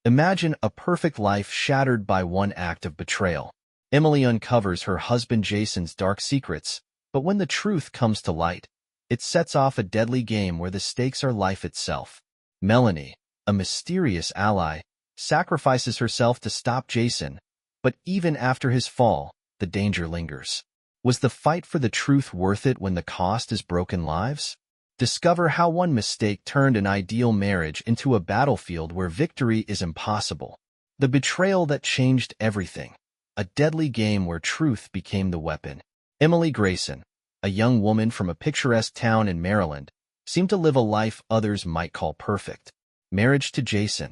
Imagine a perfect life shattered by one act of betrayal. Emily uncovers her husband Jason's dark secrets, but when the truth comes to light, it sets off a deadly game where the stakes are life itself. Melanie, a mysterious ally, sacrifices herself to stop Jason, but even after his fall, the danger lingers. Was the fight for the truth worth it when the cost is broken lives? Discover how one mistake turned an ideal marriage into a battlefield where victory is impossible. The betrayal that changed everything. A deadly game where truth became the weapon. Emily Grayson, a young woman from a picturesque town in Maryland, seemed to live a life others might call perfect. Marriage to Jason,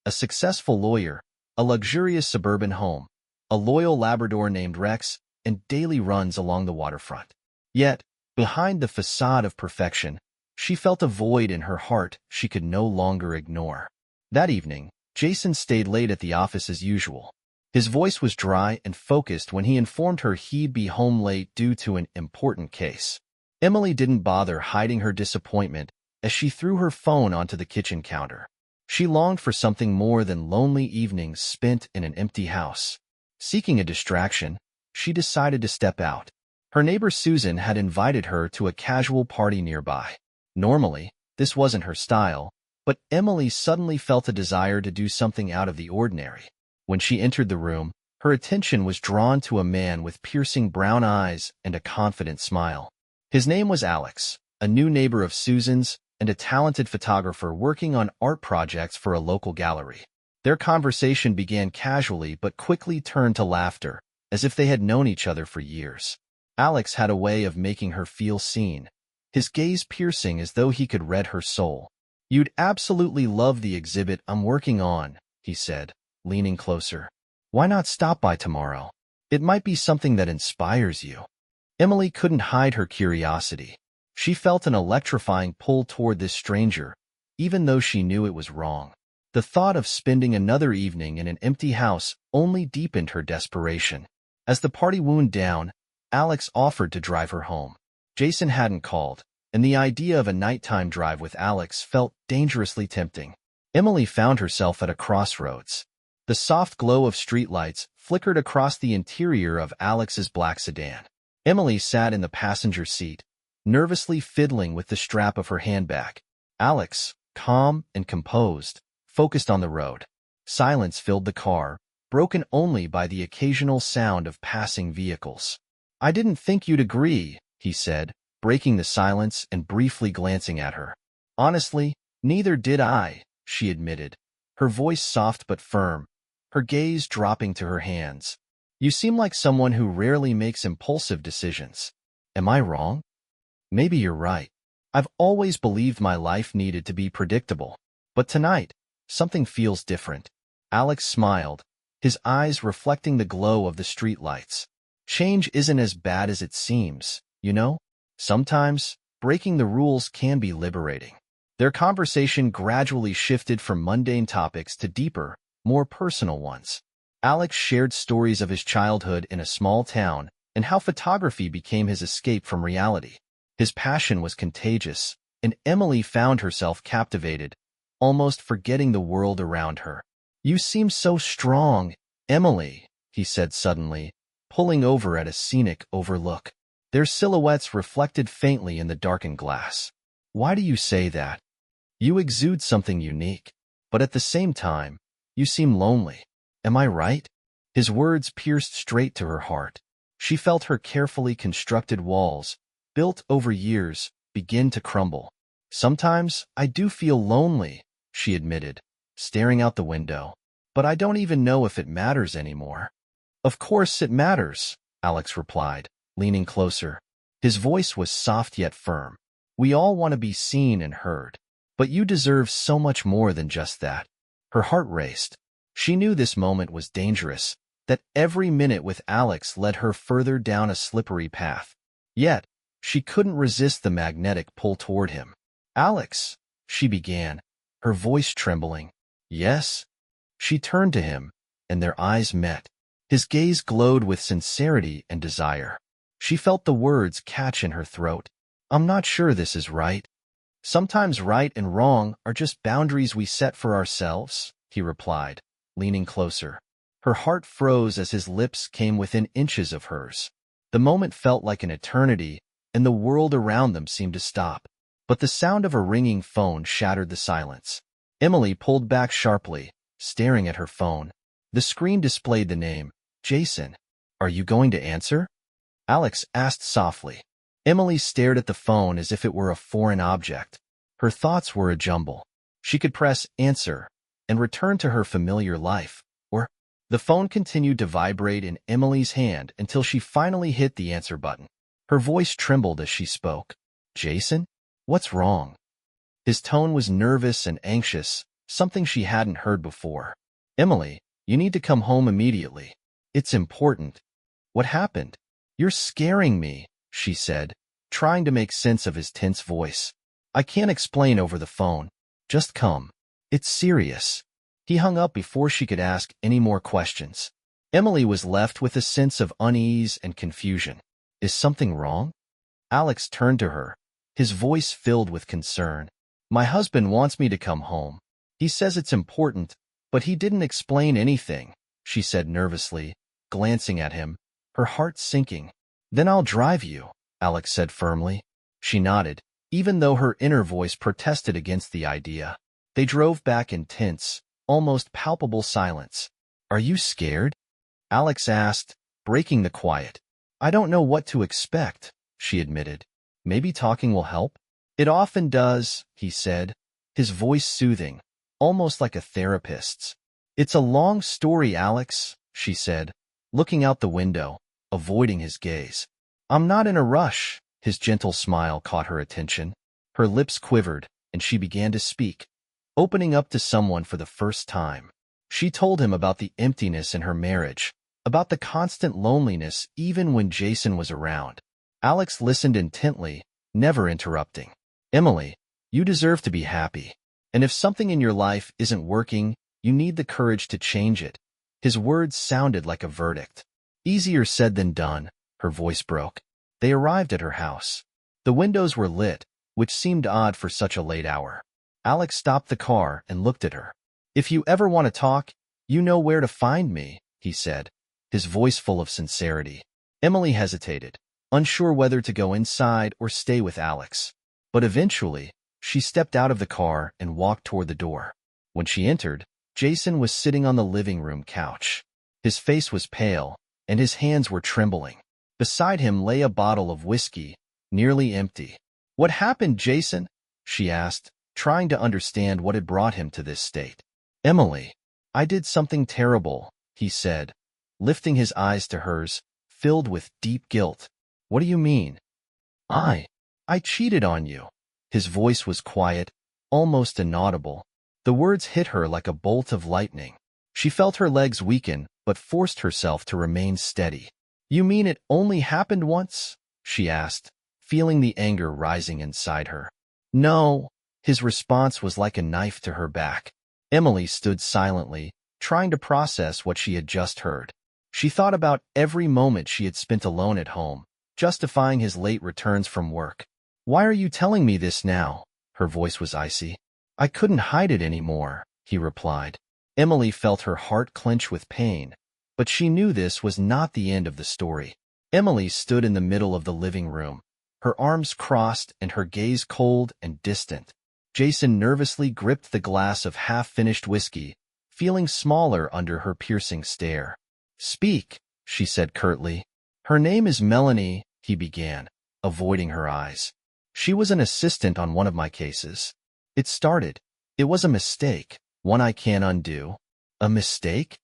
a successful lawyer, a luxurious suburban home, a loyal Labrador named Rex, and daily runs along the waterfront. Yet, behind the facade of perfection, she felt a void in her heart she could no longer ignore. That evening, Jason stayed late at the office as usual. His voice was dry and focused when he informed her he'd be home late due to an important case. Emily didn't bother hiding her disappointment as she threw her phone onto the kitchen counter. She longed for something more than lonely evenings spent in an empty house. Seeking a distraction, she decided to step out. Her neighbor Susan had invited her to a casual party nearby. Normally, this wasn't her style, but Emily suddenly felt a desire to do something out of the ordinary. When she entered the room, her attention was drawn to a man with piercing brown eyes and a confident smile. His name was Alex, a new neighbor of Susan's and a talented photographer working on art projects for a local gallery. Their conversation began casually but quickly turned to laughter, as if they had known each other for years. Alex had a way of making her feel seen, his gaze piercing as though he could read her soul. "You'd absolutely love the exhibit I'm working on," he said, leaning closer. "Why not stop by tomorrow? It might be something that inspires you." Emily couldn't hide her curiosity. She felt an electrifying pull toward this stranger, even though she knew it was wrong. The thought of spending another evening in an empty house only deepened her desperation. As the party wound down, Alex offered to drive her home. Jason hadn't called, and the idea of a nighttime drive with Alex felt dangerously tempting. Emily found herself at a crossroads. The soft glow of streetlights flickered across the interior of Alex's black sedan. Emily sat in the passenger seat, nervously fiddling with the strap of her handbag. Alex, calm and composed, focused on the road. Silence filled the car, broken only by the occasional sound of passing vehicles. "I didn't think you'd agree," he said, breaking the silence and briefly glancing at her. "Honestly, neither did I," she admitted, her voice soft but firm, her gaze dropping to her hands. "You seem like someone who rarely makes impulsive decisions. Am I wrong? Maybe you're right. I've always believed my life needed to be predictable. But tonight, something feels different." Alex smiled, his eyes reflecting the glow of the streetlights. "Change isn't as bad as it seems, you know? Sometimes, breaking the rules can be liberating." Their conversation gradually shifted from mundane topics to deeper, more personal ones. Alex shared stories of his childhood in a small town and how photography became his escape from reality. His passion was contagious, and Emily found herself captivated, almost forgetting the world around her. "You seem so strong, Emily," he said suddenly, pulling over at a scenic overlook. Their silhouettes reflected faintly in the darkened glass. "Why do you say that? You exude something unique, but at the same time, you seem lonely. Am I right?" His words pierced straight to her heart. She felt her carefully constructed walls, built over years, begin to crumble. "Sometimes I do feel lonely," she admitted, staring out the window. "But I don't even know if it matters anymore." "Of course it matters," Alex replied, leaning closer. His voice was soft yet firm. "We all want to be seen and heard. But you deserve so much more than just that." Her heart raced. She knew this moment was dangerous, that every minute with Alex led her further down a slippery path. Yet, she couldn't resist the magnetic pull toward him. "Alex," she began, her voice trembling. "Yes?" She turned to him, and their eyes met. His gaze glowed with sincerity and desire. She felt the words catch in her throat. "I'm not sure this is right." "Sometimes right and wrong are just boundaries we set for ourselves," he replied, leaning closer. Her heart froze as his lips came within inches of hers. The moment felt like an eternity, and the world around them seemed to stop. But the sound of a ringing phone shattered the silence. Emily pulled back sharply, staring at her phone. The screen displayed the name, Jason. Are you going to answer? Alex asked softly. Emily stared at the phone as if it were a foreign object. Her thoughts were a jumble. She could press answer and return to her familiar life, or the phone continued to vibrate in Emily's hand until she finally hit the answer button. Her voice trembled as she spoke. Jason? What's wrong? His tone was nervous and anxious, something she hadn't heard before. Emily, you need to come home immediately. It's important. What happened? You're scaring me, she said, trying to make sense of his tense voice. I can't explain over the phone. Just come. It's serious. He hung up before she could ask any more questions. Emily was left with a sense of unease and confusion. Is something wrong? Alex turned to her, his voice filled with concern. My husband wants me to come home. He says it's important, but he didn't explain anything, she said nervously, glancing at him, her heart sinking. Then I'll drive you, Alex said firmly. She nodded, even though her inner voice protested against the idea. They drove back in tense, almost palpable silence. Are you scared? Alex asked, breaking the quiet. I don't know what to expect, she admitted. Maybe talking will help? It often does, he said, his voice soothing, almost like a therapist's. It's a long story, Alex, she said, looking out the window, avoiding his gaze. I'm not in a rush. His gentle smile caught her attention. Her lips quivered, and she began to speak, opening up to someone for the first time. She told him about the emptiness in her marriage, about the constant loneliness even when Jason was around. Alex listened intently, never interrupting. Emily, you deserve to be happy. And if something in your life isn't working, you need the courage to change it. His words sounded like a verdict. Easier said than done, her voice broke. They arrived at her house. The windows were lit, which seemed odd for such a late hour. Alex stopped the car and looked at her. If you ever want to talk, you know where to find me, he said, his voice full of sincerity. Emily hesitated, unsure whether to go inside or stay with Alex. But eventually, she stepped out of the car and walked toward the door. When she entered, Jason was sitting on the living room couch. His face was pale, and his hands were trembling. Beside him lay a bottle of whiskey, nearly empty. What happened, Jason? She asked, trying to understand what had brought him to this state. Emily, I did something terrible, he said, lifting his eyes to hers, filled with deep guilt. What do you mean? I cheated on you. His voice was quiet, almost inaudible. The words hit her like a bolt of lightning. She felt her legs weaken, but forced herself to remain steady. You mean it only happened once? She asked, feeling the anger rising inside her. No. His response was like a knife to her back. Emily stood silently, trying to process what she had just heard. She thought about every moment she had spent alone at home, justifying his late returns from work. Why are you telling me this now? Her voice was icy. I couldn't hide it anymore, he replied. Emily felt her heart clench with pain, but she knew this was not the end of the story. Emily stood in the middle of the living room, her arms crossed and her gaze cold and distant. Jason nervously gripped the glass of half-finished whiskey, feeling smaller under her piercing stare. Speak, she said curtly. Her name is Melanie, he began, avoiding her eyes. She was an assistant on one of my cases. It was a mistake, one I can't undo. A mistake?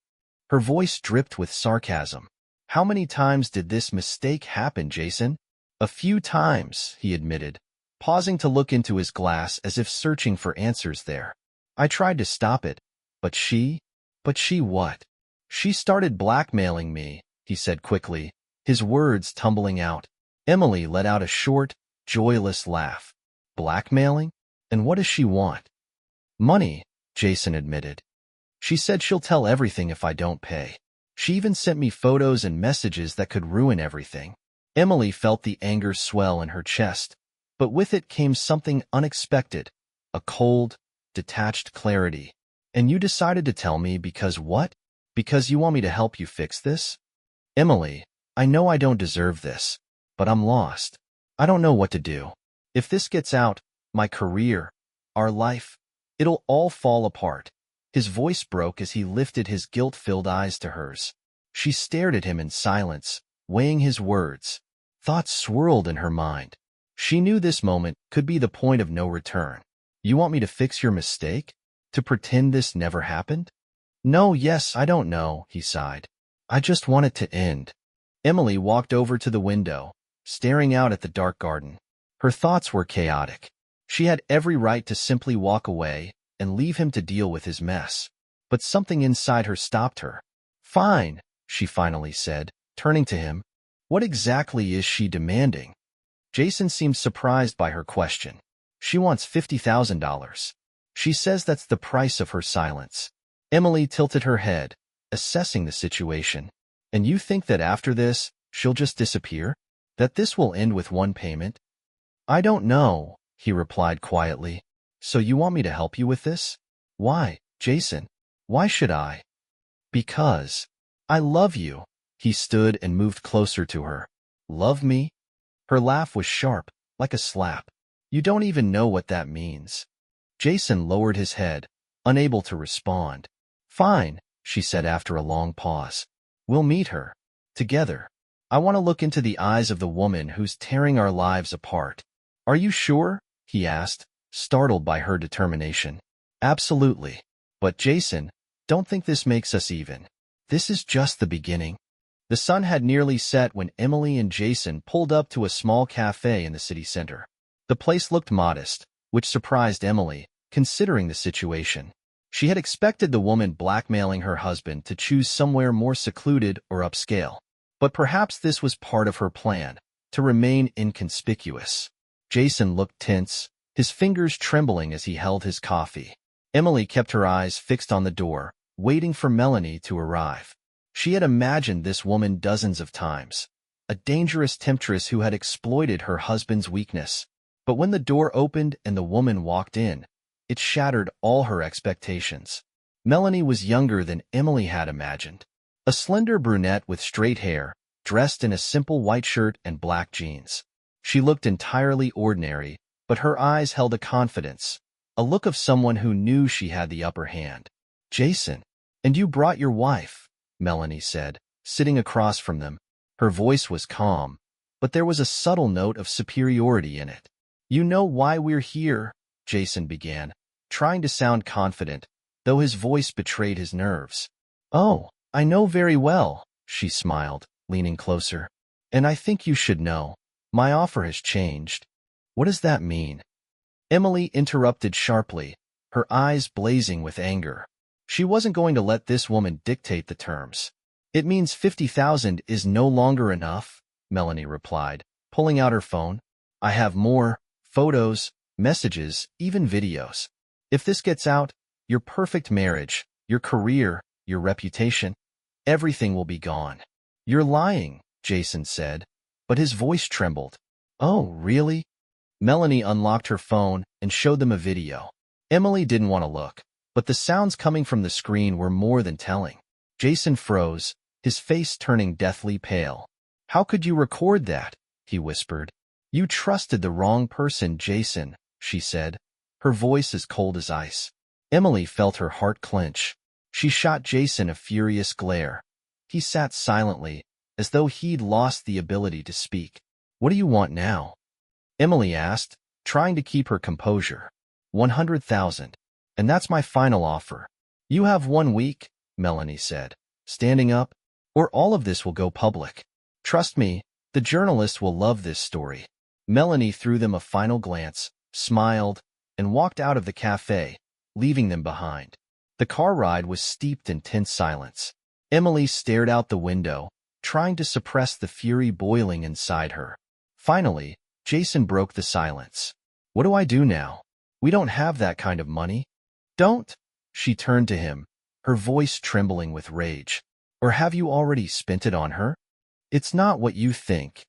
Her voice dripped with sarcasm. How many times did this mistake happen, Jason? A few times, he admitted, pausing to look into his glass as if searching for answers there. I tried to stop it, but she what? She started blackmailing me, he said quickly, his words tumbling out. Emily let out a short, joyless laugh. Blackmailing? And what does she want? Money, Jason admitted. She said she'll tell everything if I don't pay. She even sent me photos and messages that could ruin everything. Emily felt the anger swell in her chest, but with it came something unexpected, a cold, detached clarity. And you decided to tell me because what? Because you want me to help you fix this? Emily, I know I don't deserve this, but I'm lost. I don't know what to do. If this gets out, my career, our life, it'll all fall apart. His voice broke as he lifted his guilt-filled eyes to hers. She stared at him in silence, weighing his words. Thoughts swirled in her mind. She knew this moment could be the point of no return. You want me to fix your mistake? To pretend this never happened? No, yes, I don't know, he sighed. I just want it to end. Emily walked over to the window, staring out at the dark garden. Her thoughts were chaotic. She had every right to simply walk away and leave him to deal with his mess. But something inside her stopped her. Fine, she finally said, turning to him. What exactly is she demanding? Jason seemed surprised by her question. She wants $50,000. She says that's the price of her silence. Emily tilted her head, assessing the situation. And you think that after this, she'll just disappear? That this will end with one payment? I don't know, he replied quietly. So you want me to help you with this? Why, Jason? Why should I? Because I love you. He stood and moved closer to her. Love me? Her laugh was sharp, like a slap. You don't even know what that means. Jason lowered his head, unable to respond. Fine, she said after a long pause. We'll meet her. Together. I want to look into the eyes of the woman who's tearing our lives apart. Are you sure? He asked, startled by her determination. Absolutely. But Jason, don't think this makes us even. This is just the beginning. The sun had nearly set when Emily and Jason pulled up to a small cafe in the city center. The place looked modest, which surprised Emily, considering the situation. She had expected the woman blackmailing her husband to choose somewhere more secluded or upscale. But perhaps this was part of her plan, to remain inconspicuous. Jason looked tense, his fingers trembling as he held his coffee. Emily kept her eyes fixed on the door, waiting for Melanie to arrive. She had imagined this woman dozens of times, a dangerous temptress who had exploited her husband's weakness. But when the door opened and the woman walked in, it shattered all her expectations. Melanie was younger than Emily had imagined. A slender brunette with straight hair, dressed in a simple white shirt and black jeans. She looked entirely ordinary, but her eyes held a confidence, a look of someone who knew she had the upper hand. Jason, and you brought your wife, Melanie said, sitting across from them. Her voice was calm, but there was a subtle note of superiority in it. You know why we're here, Jason began, trying to sound confident, though his voice betrayed his nerves. Oh, I know very well, she smiled, leaning closer. And I think you should know. My offer has changed. What does that mean? Emily interrupted sharply, her eyes blazing with anger. She wasn't going to let this woman dictate the terms. It means 50,000 is no longer enough, Melanie replied, pulling out her phone. I have more photos, messages, even videos. If this gets out, your perfect marriage, your career, your reputation, everything will be gone. You're lying, Jason said, but his voice trembled. Oh, really? Melanie unlocked her phone and showed them a video. Emily didn't want to look, but the sounds coming from the screen were more than telling. Jason froze, his face turning deathly pale. How could you record that? He whispered. You trusted the wrong person, Jason, she said, her voice as cold as ice. Emily felt her heart clench. She shot Jason a furious glare. He sat silently, as though he'd lost the ability to speak. What do you want now? Emily asked, trying to keep her composure. 100,000. And that's my final offer. You have 1 week, Melanie said, standing up, or all of this will go public. Trust me, the journalists will love this story. Melanie threw them a final glance, smiled, and walked out of the cafe, leaving them behind. The car ride was steeped in tense silence. Emily stared out the window, trying to suppress the fury boiling inside her. Finally, Jason broke the silence. What do I do now? We don't have that kind of money. Don't? She turned to him, her voice trembling with rage. Or have you already spent it on her? It's not what you think.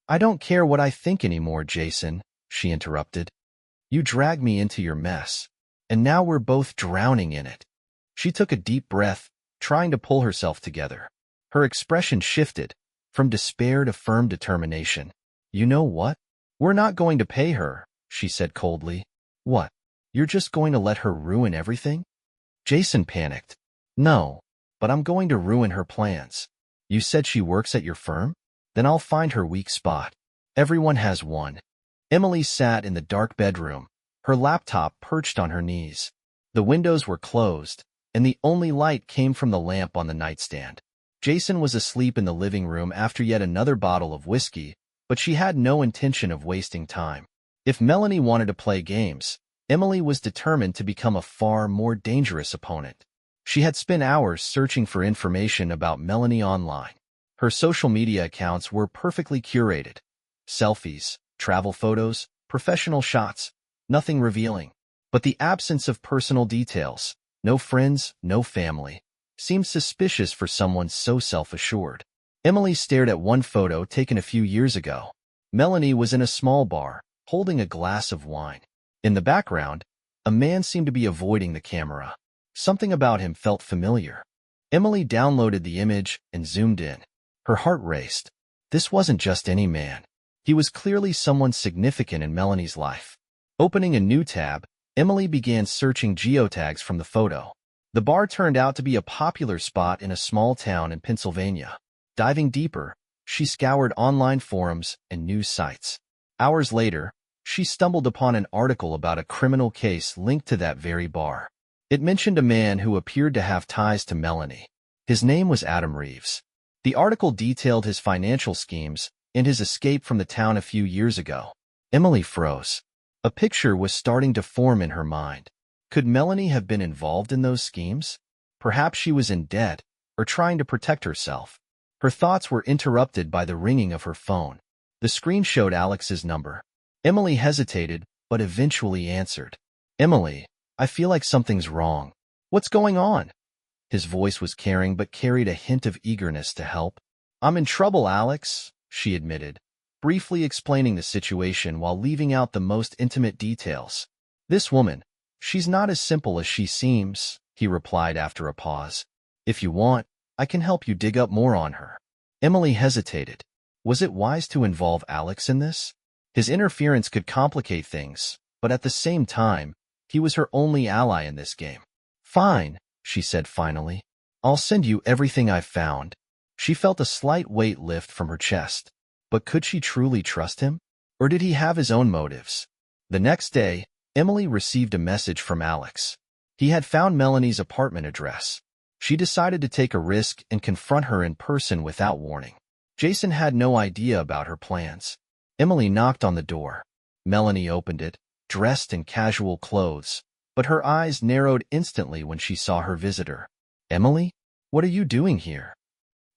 I don't care what I think anymore, Jason, she interrupted. You dragged me into your mess, and now we're both drowning in it. She took a deep breath, trying to pull herself together. Her expression shifted, from despair to firm determination. "You know what? We're not going to pay her," she said coldly. "What? You're just going to let her ruin everything?" Jason panicked. "No, but I'm going to ruin her plans. You said she works at your firm? Then I'll find her weak spot. Everyone has one." Emily sat in the dark bedroom, her laptop perched on her knees. The windows were closed, and the only light came from the lamp on the nightstand. Jason was asleep in the living room after yet another bottle of whiskey, but she had no intention of wasting time. If Melanie wanted to play games, Emily was determined to become a far more dangerous opponent. She had spent hours searching for information about Melanie online. Her social media accounts were perfectly curated. Selfies, travel photos, professional shots, nothing revealing. But the absence of personal details, no friends, no family, seemed suspicious for someone so self-assured. Emily stared at one photo taken a few years ago. Melanie was in a small bar, holding a glass of wine. In the background, a man seemed to be avoiding the camera. Something about him felt familiar. Emily downloaded the image and zoomed in. Her heart raced. This wasn't just any man. He was clearly someone significant in Melanie's life. Opening a new tab, Emily began searching geotags from the photo. The bar turned out to be a popular spot in a small town in Pennsylvania. Diving deeper, she scoured online forums and news sites. Hours later, she stumbled upon an article about a criminal case linked to that very bar. It mentioned a man who appeared to have ties to Melanie. His name was Adam Reeves. The article detailed his financial schemes and his escape from the town a few years ago. Emily froze. A picture was starting to form in her mind. Could Melanie have been involved in those schemes? Perhaps she was in debt or trying to protect herself. Her thoughts were interrupted by the ringing of her phone. The screen showed Alex's number. Emily hesitated, but eventually answered. "Emily, I feel like something's wrong. What's going on?" His voice was caring but carried a hint of eagerness to help. "I'm in trouble, Alex," she admitted, briefly explaining the situation while leaving out the most intimate details. "This woman, she's not as simple as she seems," he replied after a pause. "If you want, I can help you dig up more on her." Emily hesitated. Was it wise to involve Alex in this? His interference could complicate things, but at the same time, he was her only ally in this game. "Fine," she said finally. "I'll send you everything I've found." She felt a slight weight lift from her chest. But could she truly trust him? Or did he have his own motives? The next day, Emily received a message from Alex. He had found Melanie's apartment address. She decided to take a risk and confront her in person without warning. Jason had no idea about her plans. Emily knocked on the door. Melanie opened it, dressed in casual clothes, but her eyes narrowed instantly when she saw her visitor. "Emily, what are you doing here?"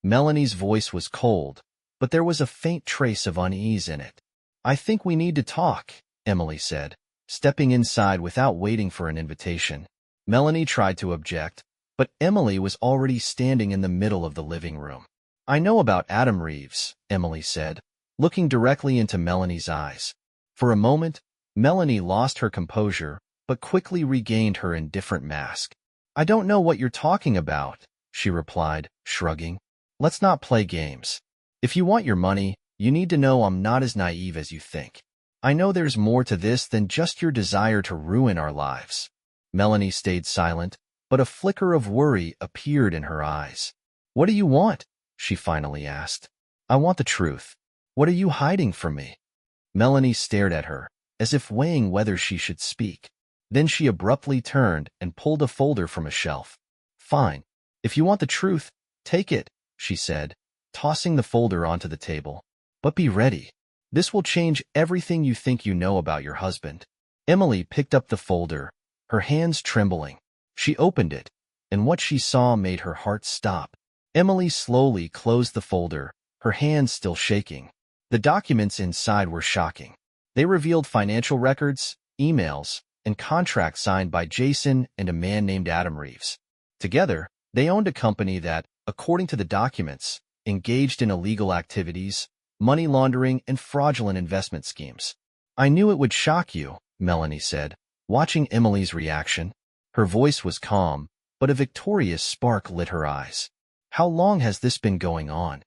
Melanie's voice was cold, but there was a faint trace of unease in it. "I think we need to talk," Emily said, stepping inside without waiting for an invitation. Melanie tried to object, but Emily was already standing in the middle of the living room. "I know about Adam Reeves," Emily said, looking directly into Melanie's eyes. For a moment, Melanie lost her composure, but quickly regained her indifferent mask. "I don't know what you're talking about," she replied, shrugging. "Let's not play games. If you want your money, you need to know I'm not as naive as you think. I know there's more to this than just your desire to ruin our lives." Melanie stayed silent, but a flicker of worry appeared in her eyes. "What do you want?" she finally asked. "I want the truth. What are you hiding from me?" Melanie stared at her, as if weighing whether she should speak. Then she abruptly turned and pulled a folder from a shelf. "Fine. If you want the truth, take it," she said, tossing the folder onto the table. "But be ready. This will change everything you think you know about your husband." Emily picked up the folder, her hands trembling. She opened it, and what she saw made her heart stop. Emily slowly closed the folder, her hands still shaking. The documents inside were shocking. They revealed financial records, emails, and contracts signed by Jason and a man named Adam Reeves. Together, they owned a company that, according to the documents, engaged in illegal activities, money laundering, and fraudulent investment schemes. "I knew it would shock you," Melanie said, watching Emily's reaction. Her voice was calm, but a victorious spark lit her eyes. "How long has this been going on?"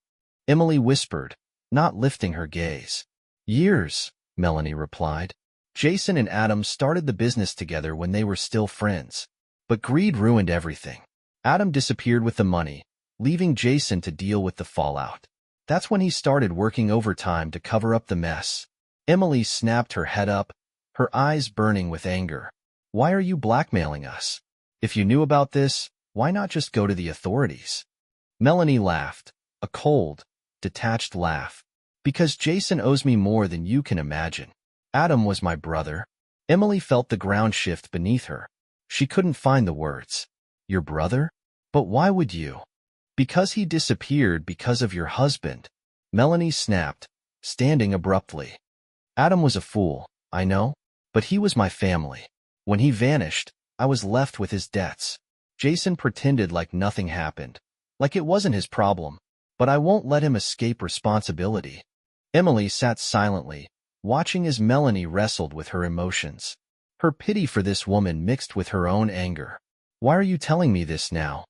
Emily whispered, not lifting her gaze. "Years," Melanie replied. "Jason and Adam started the business together when they were still friends. But greed ruined everything. Adam disappeared with the money, leaving Jason to deal with the fallout. That's when he started working overtime to cover up the mess." Emily snapped her head up, her eyes burning with anger. "Why are you blackmailing us? If you knew about this, why not just go to the authorities?" Melanie laughed, a cold, detached laugh. "Because Jason owes me more than you can imagine. Adam was my brother." Emily felt the ground shift beneath her. She couldn't find the words. "Your brother? But why would you?" "Because he disappeared because of your husband," Melanie snapped, standing abruptly. "Adam was a fool, I know, but he was my family. When he vanished, I was left with his debts. Jason pretended like nothing happened, like it wasn't his problem, but I won't let him escape responsibility." Emily sat silently, watching as Melanie wrestled with her emotions. Her pity for this woman mixed with her own anger. "Why are you telling me this now?"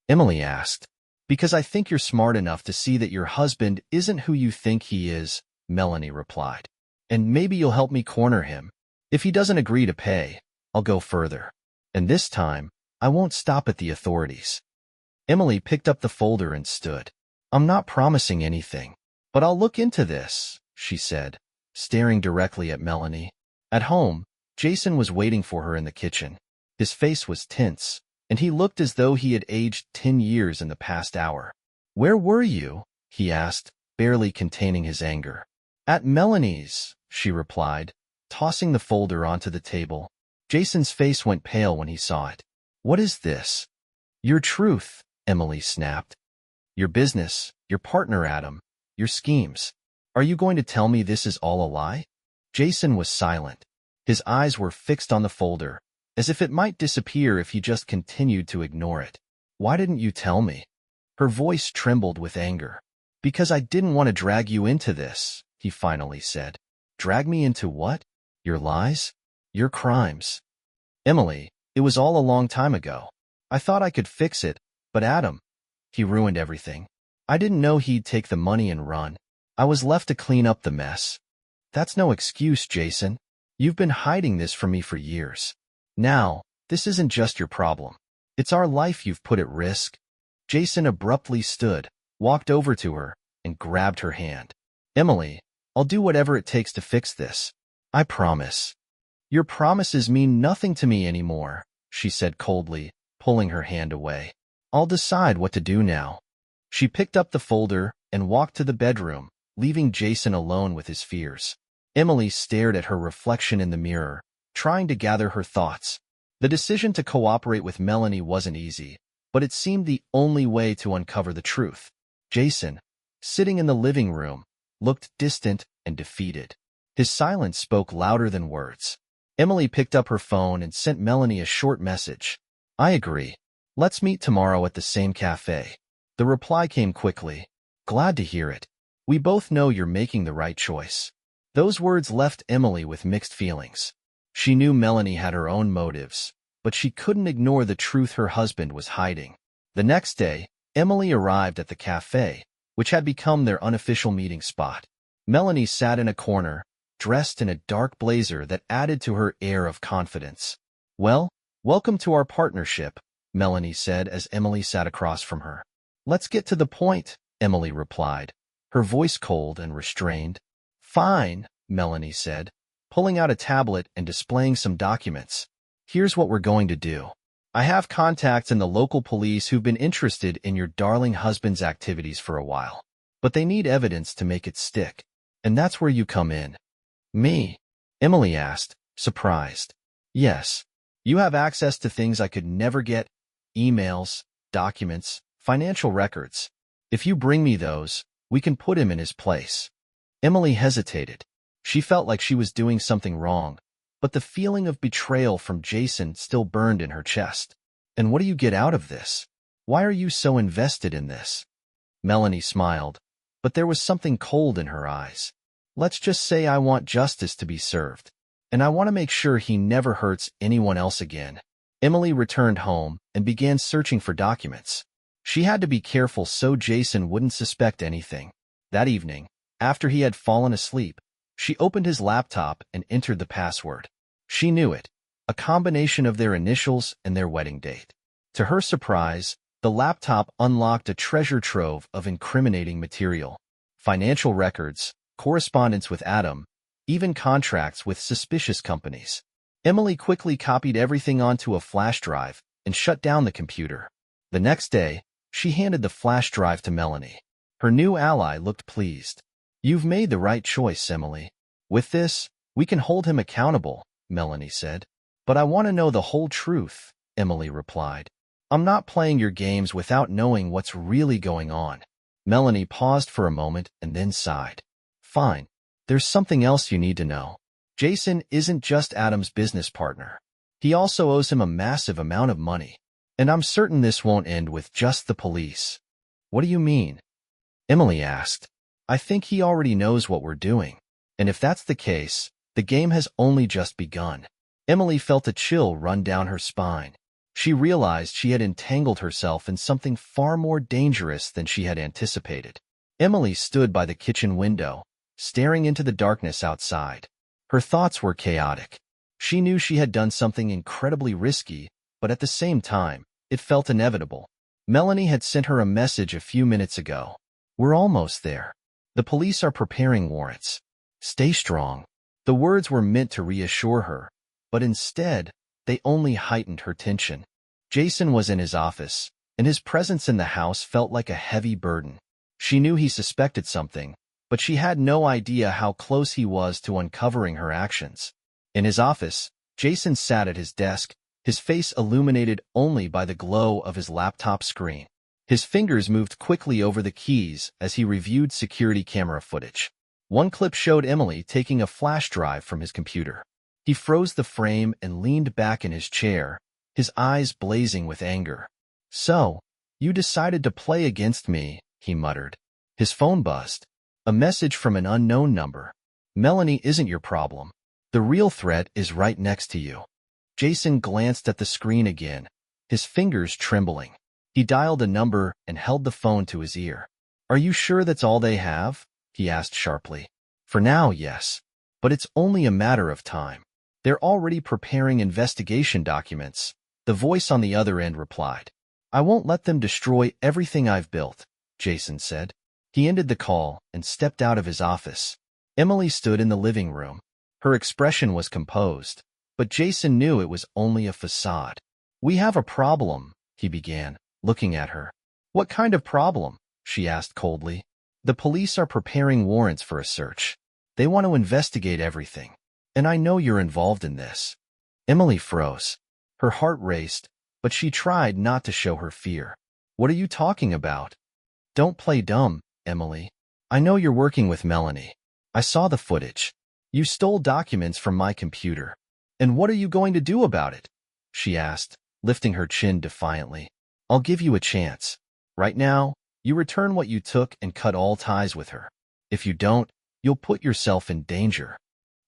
Emily asked. "Because I think you're smart enough to see that your husband isn't who you think he is," Melanie replied. "And maybe you'll help me corner him. If he doesn't agree to pay, I'll go further. And this time, I won't stop at the authorities." Emily picked up the folder and stood. "I'm not promising anything, but I'll look into this," she said, staring directly at Melanie. At home, Jason was waiting for her in the kitchen. His face was tense, and he looked as though he had aged 10 years in the past hour. "Where were you?" he asked, barely containing his anger. "At Melanie's," she replied, tossing the folder onto the table. Jason's face went pale when he saw it. "What is this?" "Your truth," Emily snapped. "Your business, your partner Adam, your schemes. Are you going to tell me this is all a lie?" Jason was silent. His eyes were fixed on the folder, as if it might disappear if he just continued to ignore it. "Why didn't you tell me?" Her voice trembled with anger. "Because I didn't want to drag you into this," he finally said. "Drag me into what? Your lies? Your crimes?" "Emily, it was all a long time ago. I thought I could fix it, but Adam, he ruined everything. I didn't know he'd take the money and run. I was left to clean up the mess." "That's no excuse, Jason. You've been hiding this from me for years. Now, this isn't just your problem. It's our life you've put at risk." Jason abruptly stood, walked over to her, and grabbed her hand. "Emily, I'll do whatever it takes to fix this. I promise." "Your promises mean nothing to me anymore," she said coldly, pulling her hand away. "I'll decide what to do now." She picked up the folder and walked to the bedroom, leaving Jason alone with his fears. Emily stared at her reflection in the mirror, trying to gather her thoughts. The decision to cooperate with Melanie wasn't easy, but it seemed the only way to uncover the truth. Jason, sitting in the living room, looked distant and defeated. His silence spoke louder than words. Emily picked up her phone and sent Melanie a short message. "I agree. Let's meet tomorrow at the same cafe." The reply came quickly. "Glad to hear it. We both know you're making the right choice." Those words left Emily with mixed feelings. She knew Melanie had her own motives, but she couldn't ignore the truth her husband was hiding. The next day, Emily arrived at the cafe, which had become their unofficial meeting spot. Melanie sat in a corner, dressed in a dark blazer that added to her air of confidence. "Well, welcome to our partnership," Melanie said as Emily sat across from her. "Let's get to the point," Emily replied, her voice cold and restrained. "Fine," Melanie said, pulling out a tablet and displaying some documents. "Here's what we're going to do. I have contacts in the local police who've been interested in your darling husband's activities for a while, but they need evidence to make it stick. And that's where you come in." "Me?" Emily asked, surprised. "Yes. You have access to things I could never get: emails, documents, financial records. If you bring me those, we can put him in his place." Emily hesitated. She felt like she was doing something wrong, but the feeling of betrayal from Jason still burned in her chest. "And what do you get out of this? Why are you so invested in this?" Melanie smiled, but there was something cold in her eyes. "Let's just say I want justice to be served, and I want to make sure he never hurts anyone else again." Emily returned home and began searching for documents. She had to be careful so Jason wouldn't suspect anything. That evening, after he had fallen asleep, she opened his laptop and entered the password. She knew it, a combination of their initials and their wedding date. To her surprise, the laptop unlocked a treasure trove of incriminating material. Financial records, correspondence with Adam, even contracts with suspicious companies. Emily quickly copied everything onto a flash drive and shut down the computer. The next day, she handed the flash drive to Melanie. Her new ally looked pleased. "You've made the right choice, Emily. With this, we can hold him accountable," Melanie said. "But I want to know the whole truth," Emily replied. "I'm not playing your games without knowing what's really going on." Melanie paused for a moment and then sighed. "Fine. There's something else you need to know. Jason isn't just Adam's business partner. He also owes him a massive amount of money. And I'm certain this won't end with just the police." "What do you mean?" Emily asked. "I think he already knows what we're doing. And if that's the case, the game has only just begun." Emily felt a chill run down her spine. She realized she had entangled herself in something far more dangerous than she had anticipated. Emily stood by the kitchen window, staring into the darkness outside. Her thoughts were chaotic. She knew she had done something incredibly risky, but at the same time, it felt inevitable. Melanie had sent her a message a few minutes ago. "We're almost there. The police are preparing warrants. Stay strong." The words were meant to reassure her, but instead, they only heightened her tension. Jason was in his office, and his presence in the house felt like a heavy burden. She knew he suspected something, but she had no idea how close he was to uncovering her actions. In his office, Jason sat at his desk, his face illuminated only by the glow of his laptop screen. His fingers moved quickly over the keys as he reviewed security camera footage. One clip showed Emily taking a flash drive from his computer. He froze the frame and leaned back in his chair, his eyes blazing with anger. "So, you decided to play against me," he muttered. His phone buzzed. A message from an unknown number. "Melanie isn't your problem. The real threat is right next to you." Jason glanced at the screen again, his fingers trembling. He dialed a number and held the phone to his ear. "Are you sure that's all they have?" he asked sharply. "For now, yes. But it's only a matter of time. They're already preparing investigation documents," the voice on the other end replied. "I won't let them destroy everything I've built," Jason said. He ended the call and stepped out of his office. Emily stood in the living room. Her expression was composed, but Jason knew it was only a facade. "We have a problem," he began, looking at her. "What kind of problem?" she asked coldly. "The police are preparing warrants for a search. They want to investigate everything. And I know you're involved in this." Emily froze. Her heart raced, but she tried not to show her fear. "What are you talking about?" "Don't play dumb, Emily. I know you're working with Melanie. I saw the footage. You stole documents from my computer. And what are you going to do about it?" she asked, lifting her chin defiantly. "I'll give you a chance. Right now, you return what you took and cut all ties with her. If you don't, you'll put yourself in danger."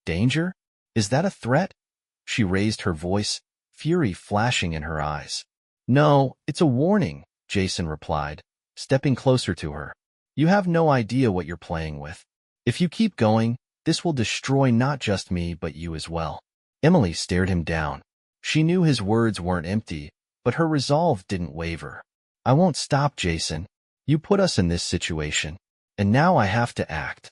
"Danger? Is that a threat?" She raised her voice, fury flashing in her eyes. "No, it's a warning," Jason replied, stepping closer to her. "You have no idea what you're playing with. If you keep going, this will destroy not just me but you as well." Emily stared him down. She knew his words weren't empty, but her resolve didn't waver. "I won't stop, Jason. You put us in this situation, and now I have to act."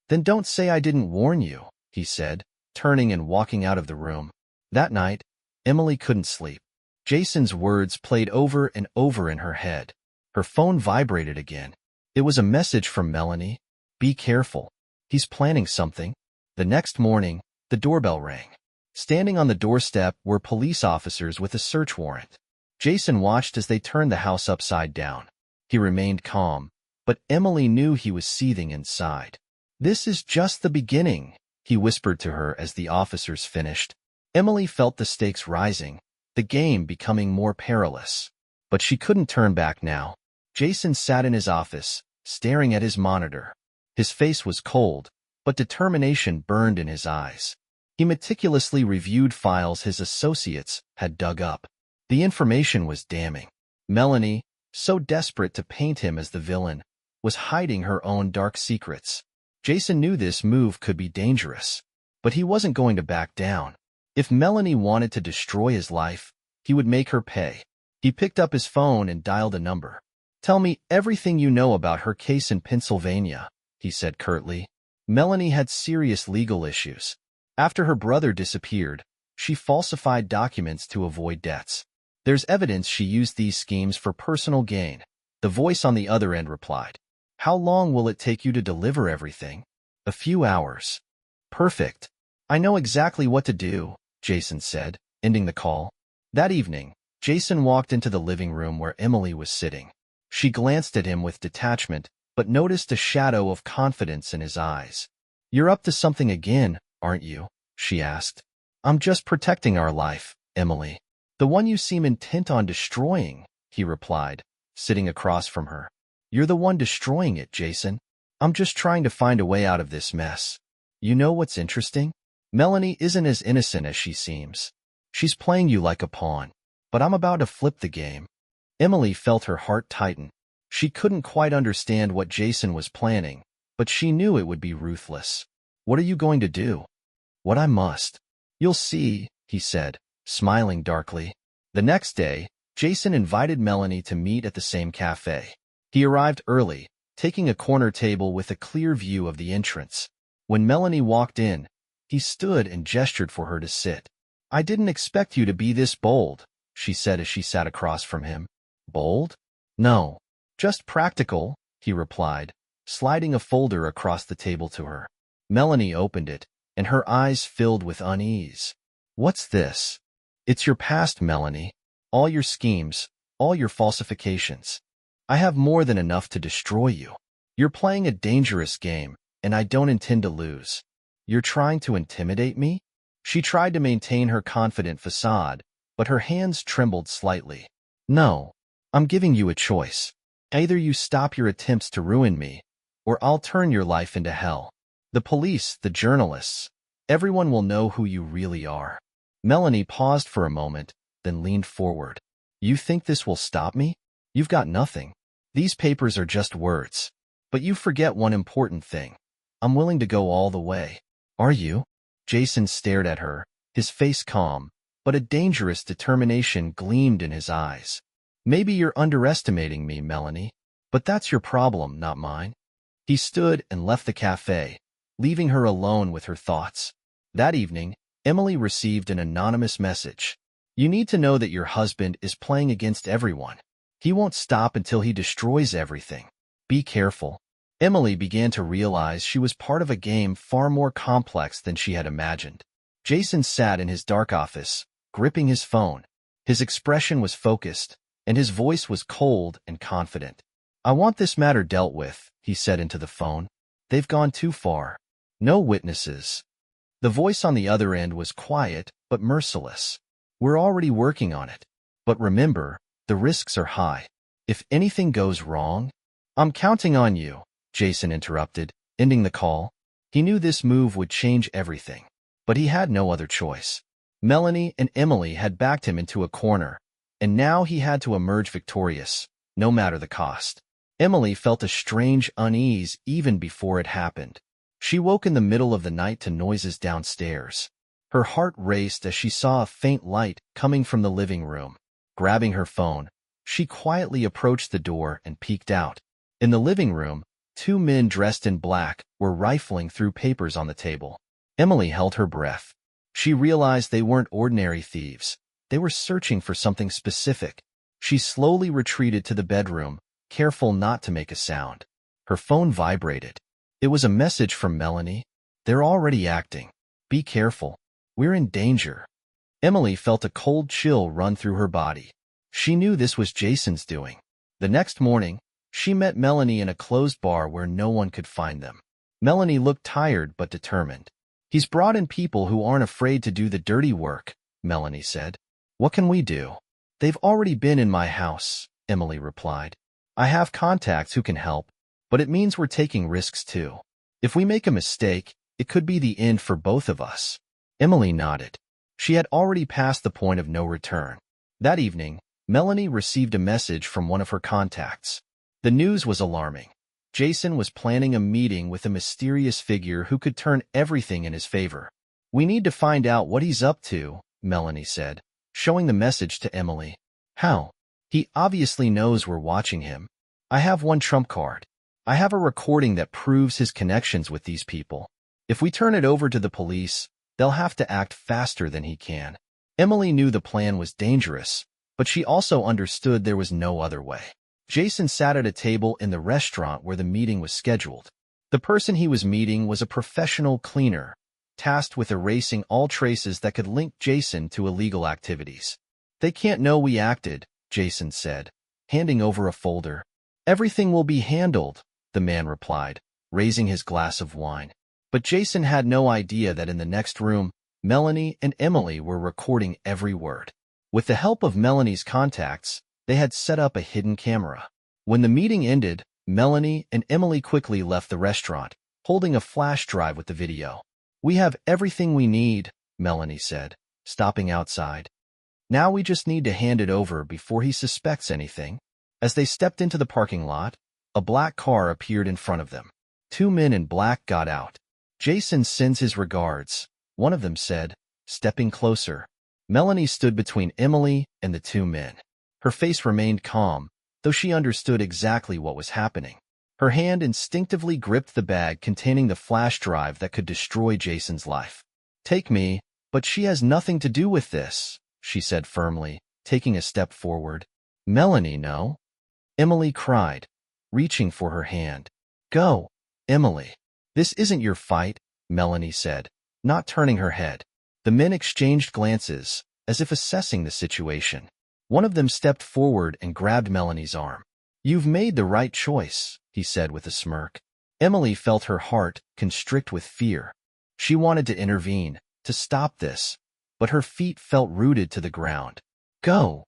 "Then don't say I didn't warn you," he said, turning and walking out of the room. That night, Emily couldn't sleep. Jason's words played over and over in her head. Her phone vibrated again. It was a message from Melanie. "Be careful. He's planning something." The next morning, the doorbell rang. Standing on the doorstep were police officers with a search warrant. Jason watched as they turned the house upside down. He remained calm, but Emily knew he was seething inside. "This is just the beginning," he whispered to her as the officers finished. Emily felt the stakes rising, the game becoming more perilous. But she couldn't turn back now. Jason sat in his office, staring at his monitor. His face was cold, but determination burned in his eyes. He meticulously reviewed files his associates had dug up. The information was damning. Melanie, so desperate to paint him as the villain, was hiding her own dark secrets. Jason knew this move could be dangerous, but he wasn't going to back down. If Melanie wanted to destroy his life, he would make her pay. He picked up his phone and dialed a number. "Tell me everything you know about her case in Pennsylvania," he said curtly. Melanie had serious legal issues. After her brother disappeared, she falsified documents to avoid debts. "There's evidence she used these schemes for personal gain," the voice on the other end replied. "How long will it take you to deliver everything?" "A few hours." "Perfect. I know exactly what to do," Jason said, ending the call. That evening, Jason walked into the living room where Emily was sitting. She glanced at him with detachment, but noticed a shadow of confidence in his eyes. "You're up to something again, aren't you?" she asked. "I'm just protecting our life, Emily." "The one you seem intent on destroying," he replied, sitting across from her. "You're the one destroying it, Jason. I'm just trying to find a way out of this mess." "You know what's interesting? Melanie isn't as innocent as she seems. She's playing you like a pawn, but I'm about to flip the game." Emily felt her heart tighten. She couldn't quite understand what Jason was planning, but she knew it would be ruthless. "What are you going to do?" "What I must. You'll see," he said, smiling darkly. The next day, Jason invited Melanie to meet at the same cafe. He arrived early, taking a corner table with a clear view of the entrance. When Melanie walked in, he stood and gestured for her to sit. "I didn't expect you to be this bold," she said as she sat across from him. "Bold? No, just practical," he replied, sliding a folder across the table to her. Melanie opened it, and her eyes filled with unease. "What's this?" "It's your past, Melanie. All your schemes, all your falsifications. I have more than enough to destroy you. You're playing a dangerous game, and I don't intend to lose." "You're trying to intimidate me?" She tried to maintain her confident facade, but her hands trembled slightly. "No, I'm giving you a choice. Either you stop your attempts to ruin me, or I'll turn your life into hell. The police, the journalists, everyone will know who you really are." Melanie paused for a moment, then leaned forward. "You think this will stop me? You've got nothing. These papers are just words. But you forget one important thing. I'm willing to go all the way." "Are you?" Jason stared at her, his face calm, but a dangerous determination gleamed in his eyes. "Maybe you're underestimating me, Melanie, but that's your problem, not mine." He stood and left the cafe, leaving her alone with her thoughts. That evening, Emily received an anonymous message. "You need to know that your husband is playing against everyone. He won't stop until he destroys everything. Be careful." Emily began to realize she was part of a game far more complex than she had imagined. Jason sat in his dark office, gripping his phone. His expression was focused, and his voice was cold and confident. "I want this matter dealt with," he said into the phone. "They've gone too far. No witnesses." The voice on the other end was quiet but merciless. "We're already working on it. But remember, the risks are high. If anything goes wrong—" "I'm counting on you," Jason interrupted, ending the call. He knew this move would change everything, but he had no other choice. Melanie and Emily had backed him into a corner, and now he had to emerge victorious, no matter the cost. Emily felt a strange unease even before it happened. She woke in the middle of the night to noises downstairs. Her heart raced as she saw a faint light coming from the living room. Grabbing her phone, she quietly approached the door and peeked out. In the living room, two men dressed in black were rifling through papers on the table. Emily held her breath. She realized they weren't ordinary thieves. They were searching for something specific. She slowly retreated to the bedroom, careful not to make a sound. Her phone vibrated. It was a message from Melanie. "They're already acting. Be careful. We're in danger." Emily felt a cold chill run through her body. She knew this was Jason's doing. The next morning, she met Melanie in a closed bar where no one could find them. Melanie looked tired but determined. "He's brought in people who aren't afraid to do the dirty work," Melanie said. "What can we do?" "They've already been in my house," Emily replied. "I have contacts who can help, but it means we're taking risks too. If we make a mistake, it could be the end for both of us." Emily nodded. She had already passed the point of no return. That evening, Melanie received a message from one of her contacts. The news was alarming. Jason was planning a meeting with a mysterious figure who could turn everything in his favor. "We need to find out what he's up to," Melanie said, showing the message to Emily. "How? He obviously knows we're watching him. I have one trump card. I have a recording that proves his connections with these people. If we turn it over to the police, they'll have to act faster than he can." Emily knew the plan was dangerous, but she also understood there was no other way. Jason sat at a table in the restaurant where the meeting was scheduled. The person he was meeting was a professional cleaner, tasked with erasing all traces that could link Jason to illegal activities. "They can't know we acted," Jason said, handing over a folder. "Everything will be handled," the man replied, raising his glass of wine. But Jason had no idea that in the next room, Melanie and Emily were recording every word. With the help of Melanie's contacts, they had set up a hidden camera. When the meeting ended, Melanie and Emily quickly left the restaurant, holding a flash drive with the video. "We have everything we need," Melanie said, stopping outside. "Now we just need to hand it over before he suspects anything." As they stepped into the parking lot, a black car appeared in front of them. Two men in black got out. "Jason sends his regards," one of them said, stepping closer. Melanie stood between Emily and the two men. Her face remained calm, though she understood exactly what was happening. Her hand instinctively gripped the bag containing the flash drive that could destroy Jason's life. "Take me, but she has nothing to do with this," she said firmly, taking a step forward. "Melanie, no," Emily cried, reaching for her hand. "Go, Emily. This isn't your fight," Melanie said, not turning her head. The men exchanged glances, as if assessing the situation. One of them stepped forward and grabbed Melanie's arm. "You've made the right choice," he said with a smirk. Emily felt her heart constrict with fear. She wanted to intervene, to stop this, but her feet felt rooted to the ground. "Go!"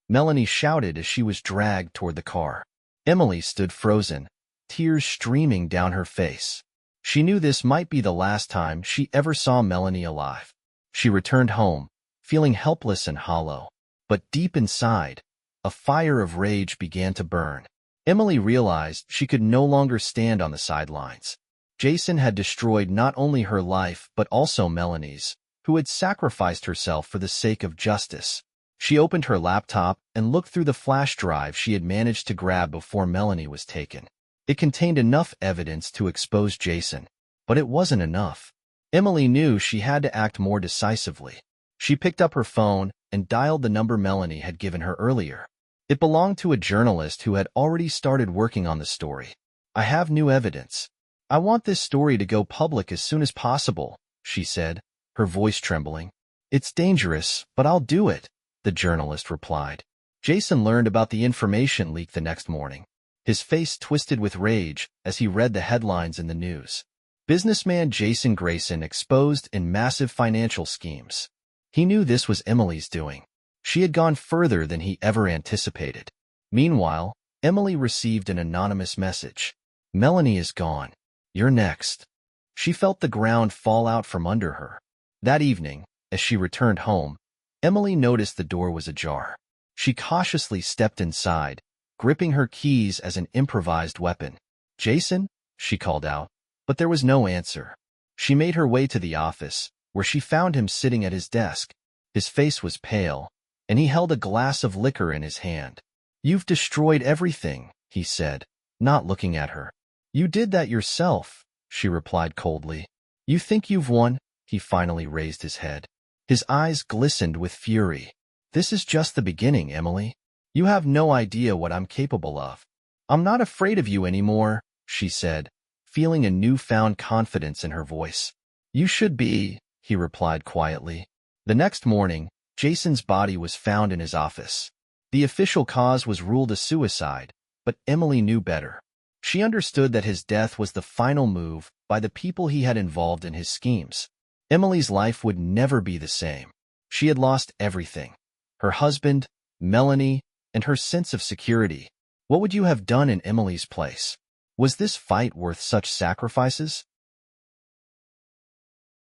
Melanie shouted as she was dragged toward the car. Emily stood frozen, tears streaming down her face. She knew this might be the last time she ever saw Melanie alive. She returned home, feeling helpless and hollow. But deep inside, a fire of rage began to burn. Emily realized she could no longer stand on the sidelines. Jason had destroyed not only her life but also Melanie's, who had sacrificed herself for the sake of justice. She opened her laptop and looked through the flash drive she had managed to grab before Melanie was taken. It contained enough evidence to expose Jason, but it wasn't enough. Emily knew she had to act more decisively. She picked up her phone and dialed the number Melanie had given her earlier. It belonged to a journalist who had already started working on the story. "I have new evidence. I want this story to go public as soon as possible," she said, her voice trembling. "It's dangerous, but I'll do it," the journalist replied. Jason learned about the information leak the next morning. His face twisted with rage as he read the headlines in the news. Businessman Jason Grayson exposed in massive financial schemes. He knew this was Emily's doing. She had gone further than he ever anticipated. Meanwhile, Emily received an anonymous message. "Melanie is gone. You're next." She felt the ground fall out from under her. That evening, as she returned home, Emily noticed the door was ajar. She cautiously stepped inside, gripping her keys as an improvised weapon. "Jason?" she called out, but there was no answer. She made her way to the office, where she found him sitting at his desk. His face was pale, and he held a glass of liquor in his hand. "You've destroyed everything," he said, not looking at her. "You did that yourself," she replied coldly. "You think you've won?" He finally raised his head. His eyes glistened with fury. "This is just the beginning, Emily. You have no idea what I'm capable of." "I'm not afraid of you anymore," she said, feeling a newfound confidence in her voice. "You should be," he replied quietly. The next morning, Jason's body was found in his office. The official cause was ruled a suicide, but Emily knew better. She understood that his death was the final move by the people he had involved in his schemes. Emily's life would never be the same. She had lost everything: her husband, Melanie, and her sense of security. What would you have done in Emily's place? Was this fight worth such sacrifices?